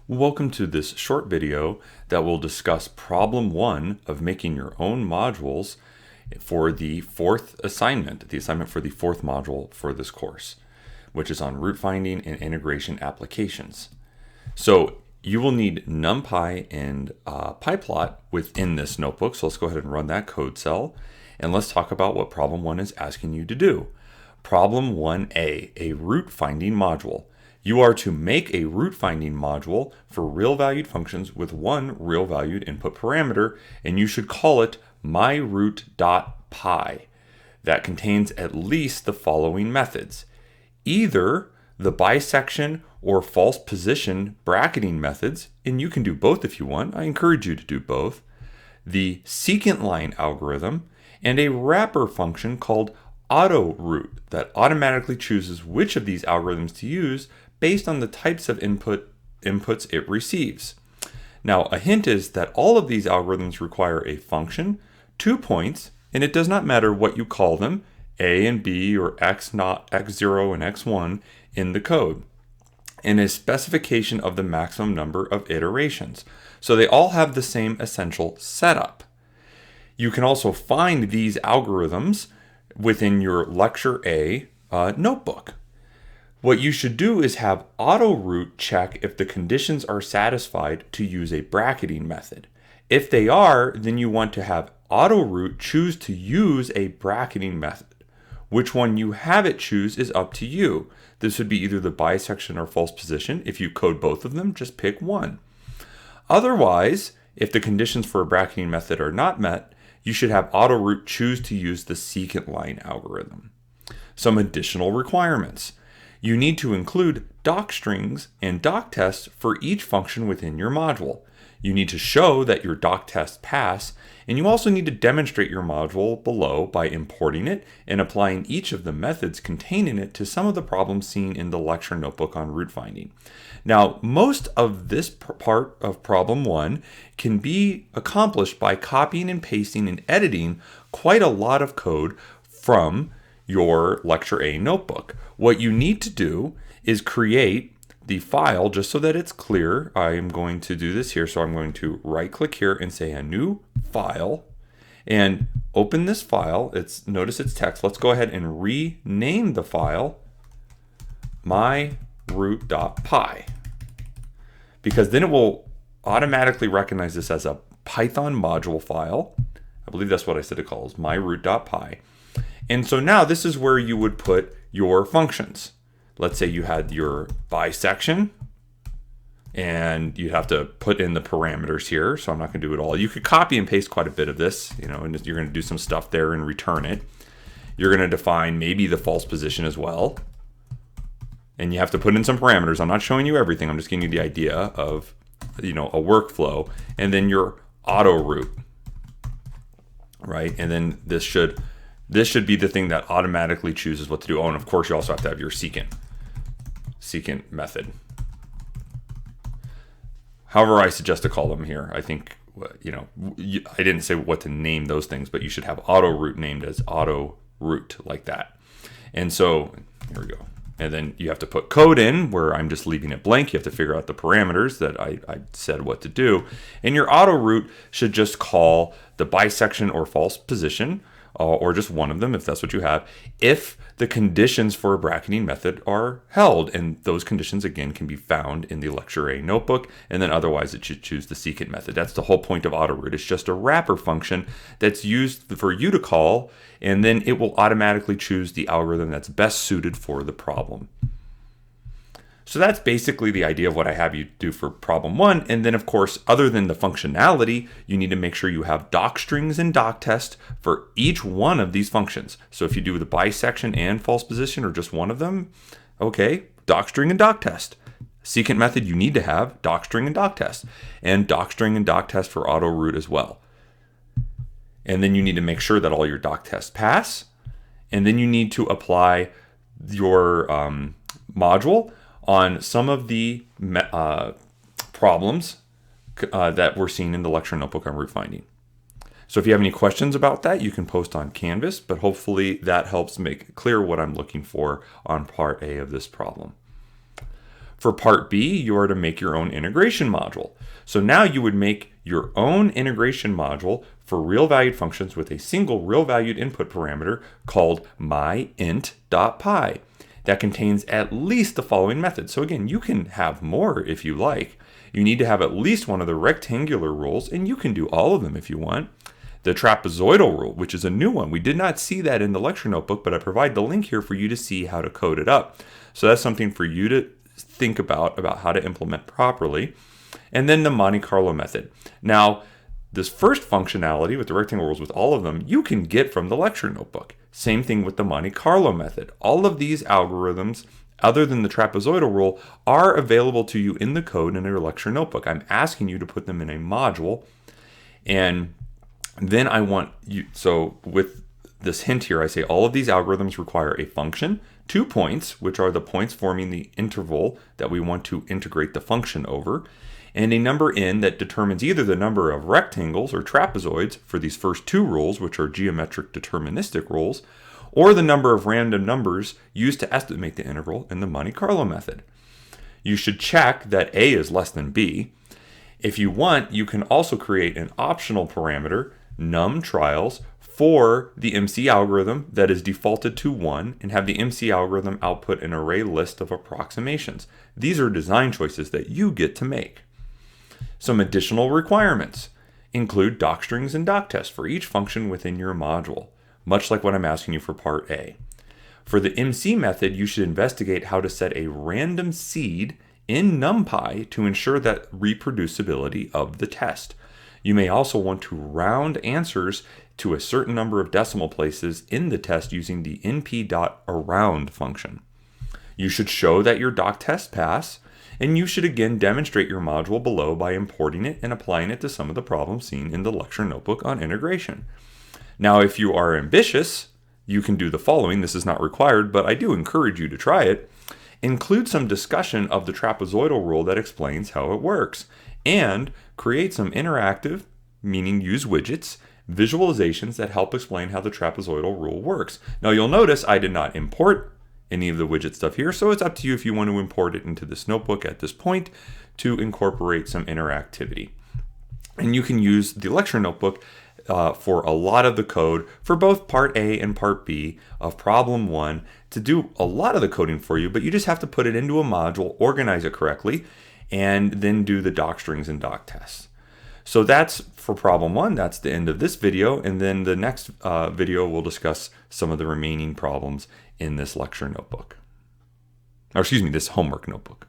Welcome to this short video that will discuss problem 1 of making your own modules for the fourth assignment, the assignment for the fourth module for this course, which is on root finding and integration applications. So you will need NumPy and PyPlot within this notebook. So let's go ahead and run that code cell and let's talk about what problem 1 is asking you to do. Problem 1a, a root finding module. You are to make a root finding module for real valued functions with one real valued input parameter, and you should call it myroot.py. That contains at least the following methods. Either the bisection or false position bracketing methods, and you can do both if you want. I encourage you to do both. The secant line algorithm, and a wrapper function called AutoRoot that automatically chooses which of these algorithms to use based on the types of inputs it receives. Now, a hint is that all of these algorithms require a function, 2 points, and it does not matter what you call them, a and b or x0 and x1 in the code, and a specification of the maximum number of iterations. So they all have the same essential setup. You can also find these algorithms within your Lecture A notebook. What you should do is have AutoRoot check if the conditions are satisfied to use a bracketing method. If they are, then you want to have AutoRoot choose to use a bracketing method. Which one you have it choose is up to you. This would be either the bisection or false position. If you code both of them, just pick one. Otherwise, if the conditions for a bracketing method are not met, you should have AutoRoot choose to use the secant line algorithm. Some additional requirements. You need to include docstrings and doctests for each function within your module. You need to show that your doctests pass, and you also need to demonstrate your module below by importing it and applying each of the methods contained in it to some of the problems seen in the lecture notebook on root finding. Now, most of this part of problem 1 can be accomplished by copying and pasting and editing quite a lot of code from your Lecture A notebook. What you need to do is create the file just so that it's clear. I am going to do this here. So I'm going to right click here and say a new file and open this file. Notice it's text. Let's go ahead and rename the file myroot.py, because then it will automatically recognize this as a Python module file. I believe that's what I said it calls, myroot.py. And so now this is where you would put your functions. Let's say you had your bisection, and you'd have to put in the parameters here. So I'm not going to do it all. You could copy and paste quite a bit of this, and you're going to do some stuff there and return it. You're going to define maybe the false position as well. And you have to put in some parameters. I'm not showing you everything. I'm just giving you the idea of, a workflow. And then your AutoRoot, right? And then this should be the thing that automatically chooses what to do. Oh, and of course you also have to have your secant method. However I suggest to call them here. I think, I didn't say what to name those things, but you should have AutoRoot named as AutoRoot like that. And so here we go. And then you have to put code in where I'm just leaving it blank. You have to figure out the parameters that I said what to do. And your AutoRoot should just call the bisection or false position, or just one of them if that's what you have, if the conditions for a bracketing method are held. And those conditions, again, can be found in the Lecture A notebook, and then otherwise it should choose the secant method. That's the whole point of AutoRoot. It's just a wrapper function that's used for you to call, and then it will automatically choose the algorithm that's best suited for the problem. So that's basically the idea of what I have you do for problem 1. And then, of course, other than the functionality, you need to make sure you have docstrings and doctest for each one of these functions. So if you do the bisection and false position or just one of them, okay, docstring and doctest. Secant method, you need to have docstring and doctest, and docstring and doctest for AutoRoot as well. And then you need to make sure that all your doctests pass. And then you need to apply your module on some of the problems that we're seeing in the lecture notebook on root finding. So if you have any questions about that, you can post on Canvas, but hopefully that helps make clear what I'm looking for on part A of this problem. For part B, you are to make your own integration module. So now you would make your own integration module for real valued functions with a single real valued input parameter called myint.py that contains at least the following methods. So again, you can have more if you like. You need to have at least one of the rectangular rules, and you can do all of them if you want. The trapezoidal rule, which is a new one. We did not see that in the lecture notebook, but I provide the link here for you to see how to code it up. So that's something for you to think about how to implement properly. And then the Monte Carlo method. Now, this first functionality with the rectangle rules, with all of them, you can get from the lecture notebook. Same thing with the Monte Carlo method. All of these algorithms, other than the trapezoidal rule, are available to you in the code in your lecture notebook. I'm asking you to put them in a module. And then I want you, so with this hint here, I say all of these algorithms require a function, 2 points, which are the points forming the interval that we want to integrate the function over, and a number n that determines either the number of rectangles or trapezoids for these first 2 rules, which are geometric deterministic rules, or the number of random numbers used to estimate the interval in the Monte Carlo method. You should check that a is less than b. If you want, you can also create an optional parameter, num trials, for the MC algorithm that is defaulted to 1 and have the MC algorithm output an array list of approximations. These are design choices that you get to make. Some additional requirements include docstrings and doctests for each function within your module, much like what I'm asking you for part A. For the MC method, you should investigate how to set a random seed in NumPy to ensure that reproducibility of the test. You may also want to round answers to a certain number of decimal places in the test using the np.around function. You should show that your doc tests pass, and you should again demonstrate your module below by importing it and applying it to some of the problems seen in the lecture notebook on integration. Now, if you are ambitious, you can do the following. This is not required, but I do encourage you to try it. Include some discussion of the trapezoidal rule that explains how it works, and create some interactive, meaning use widgets, visualizations that help explain how the trapezoidal rule works. Now you'll notice I did not import any of the widget stuff here, so it's up to you if you want to import it into this notebook at this point to incorporate some interactivity. And you can use the lecture notebook for a lot of the code for both part A and part B of problem 1 to do a lot of the coding for you, but you just have to put it into a module, organize it correctly, and then do the docstrings and doc tests. So that's for problem 1. That's the end of this video, and then the next video we'll discuss some of the remaining problems in this lecture notebook. Or excuse me, this homework notebook.